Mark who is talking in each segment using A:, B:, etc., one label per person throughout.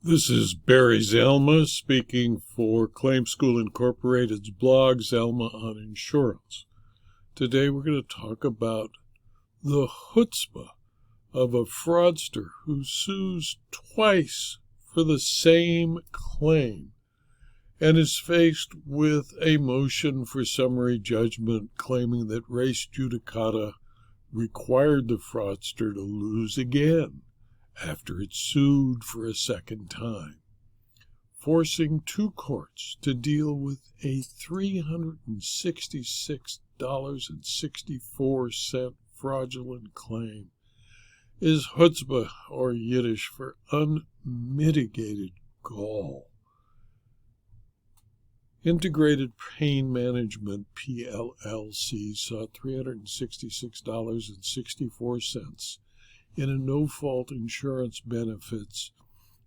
A: This is Barry Zalma speaking for Claim School Incorporated's blog, Zalma on Insurance. Today we're going to talk about the chutzpah of a fraudster who sues twice for the same claim and is faced with a motion for summary judgment claiming that res judicata required the fraudster to lose again after it sued for a second time, forcing two courts to deal with a $366.64 fraudulent claim is chutzpah, or Yiddish for unmitigated gall. Integrated Pain Management, PLLC, sought $366.64 in a no-fault insurance benefits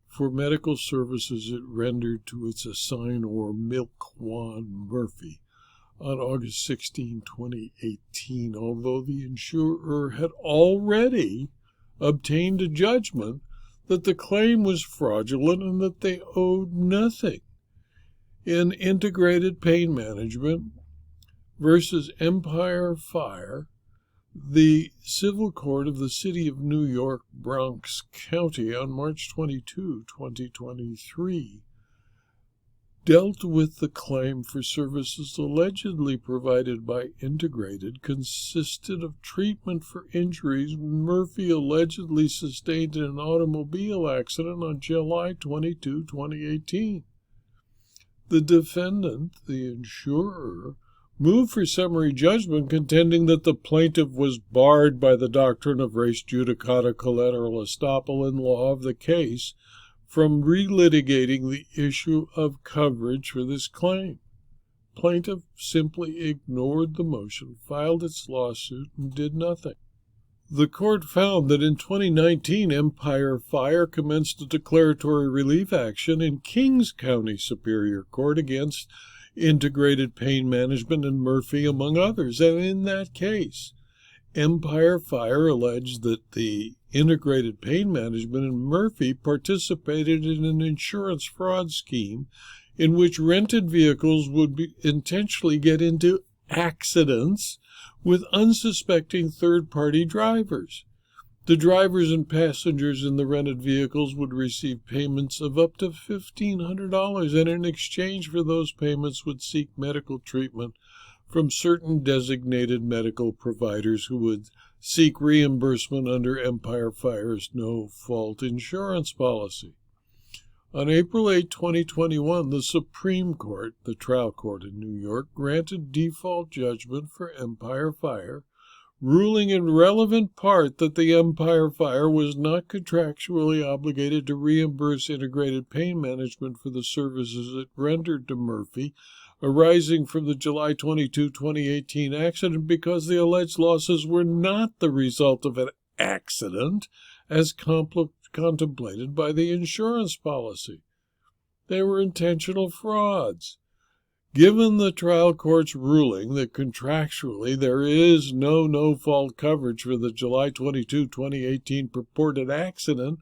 A: for medical services it rendered to its assignor, Mikwan Murphy, on August 16, 2018, although the insurer had already obtained a judgment that the claim was fraudulent and that they owed nothing. In Integrated Pain Management versus Empire Fire, the Civil Court of the City of New York, Bronx County, on March 22, 2023, dealt with the claim for services allegedly provided by Integrated consisted of treatment for injuries Murphy allegedly sustained in an automobile accident on July 22, 2018. The defendant, the insurer, moved for summary judgment contending that the plaintiff was barred by the doctrine of res judicata, collateral, estoppel, and law of the case from relitigating the issue of coverage for this claim. Plaintiff simply ignored the motion, filed its lawsuit, and did nothing. The court found that in 2019, Empire Fire commenced a declaratory relief action in Kings County Superior Court against Integrated Pain Management and Murphy, among others. And in that case, Empire Fire alleged that the Integrated Pain Management and Murphy participated in an insurance fraud scheme in which rented vehicles would intentionally get into accidents with unsuspecting third-party drivers. The drivers and passengers in the rented vehicles would receive payments of up to $1,500, and in exchange for those payments would seek medical treatment from certain designated medical providers who would seek reimbursement under Empire Fire's no-fault insurance policy. On April 8, 2021, the Supreme Court, the trial court in New York, granted default judgment for Empire Fire, ruling in relevant part that the Empire Fire was not contractually obligated to reimburse Integrated Pain Management for the services it rendered to Murphy arising from the July 22, 2018 accident because the alleged losses were not the result of an accident as contemplated by the insurance policy. They were intentional frauds. Given the trial court's ruling that contractually there is no-fault coverage for the July 22, 2018 purported accident,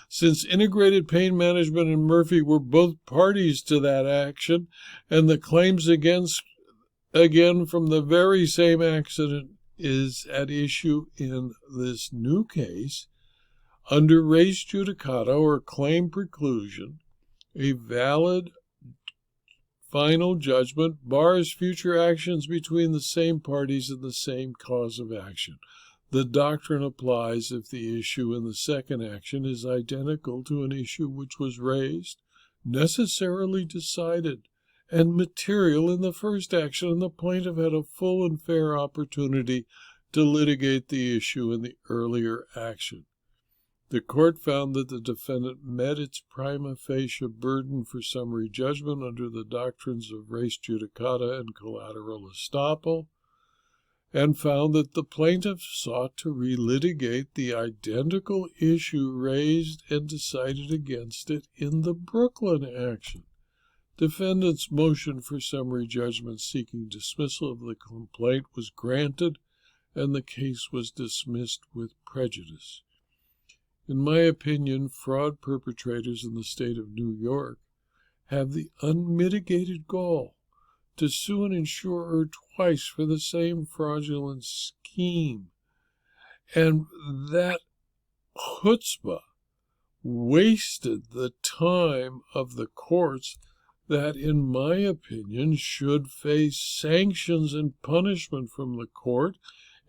A: since Integrated Pain Management and Murphy were both parties to that action, and the claims against, again, from the very same accident is at issue in this new case, under res judicata, or claim preclusion, a valid final judgment bars future actions between the same parties and the same cause of action. The doctrine applies if the issue in the second action is identical to an issue which was raised, necessarily decided, and material in the first action, and the plaintiff had a full and fair opportunity to litigate the issue in the earlier action. The court found that the defendant met its prima facie burden for summary judgment under the doctrines of res judicata and collateral estoppel, and found that the plaintiff sought to relitigate the identical issue raised and decided against it in the Brooklyn action. Defendant's motion for summary judgment seeking dismissal of the complaint was granted, and the case was dismissed with prejudice. In my opinion, fraud perpetrators in the state of New York have the unmitigated gall to sue an insurer twice for the same fraudulent scheme. And that Chutzpah wasted the time of the courts that, in my opinion, should face sanctions and punishment from the court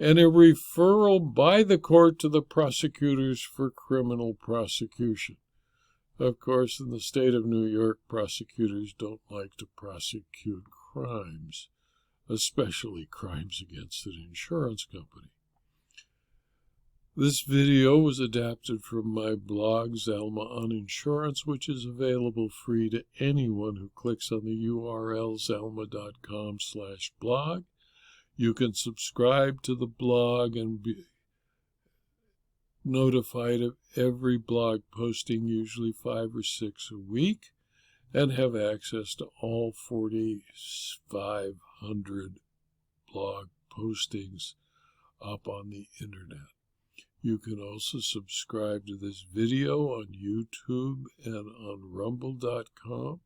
A: and a referral by the court to the prosecutors for criminal prosecution. Of course, in the state of New York, prosecutors don't like to prosecute crimes, especially crimes against an insurance company. This video was adapted from my blog, Zalma on Insurance, which is available free to anyone who clicks on the URL zalma.com/blog. You can subscribe to the blog and be notified of every blog posting, usually 5 or 6 a week, and have access to all 4,500 blog postings up on the internet. You can also subscribe to this video on YouTube and on rumble.com.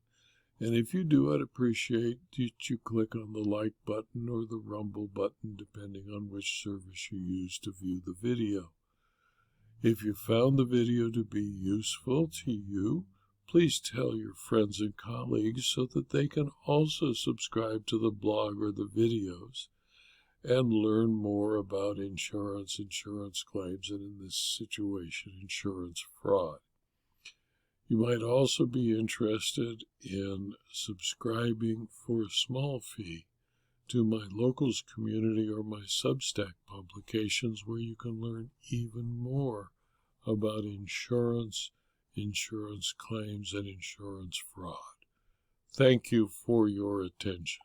A: And if you do, I'd appreciate that you click on the like button or the rumble button, depending on which service you use to view the video. If you found the video to be useful to you, please tell your friends and colleagues so that they can also subscribe to the blog or the videos and learn more about insurance claims, and in this situation, insurance fraud. You might also be interested in subscribing for a small fee to my Locals community or my Substack publications, where you can learn even more about insurance claims, and insurance fraud. Thank you for your attention.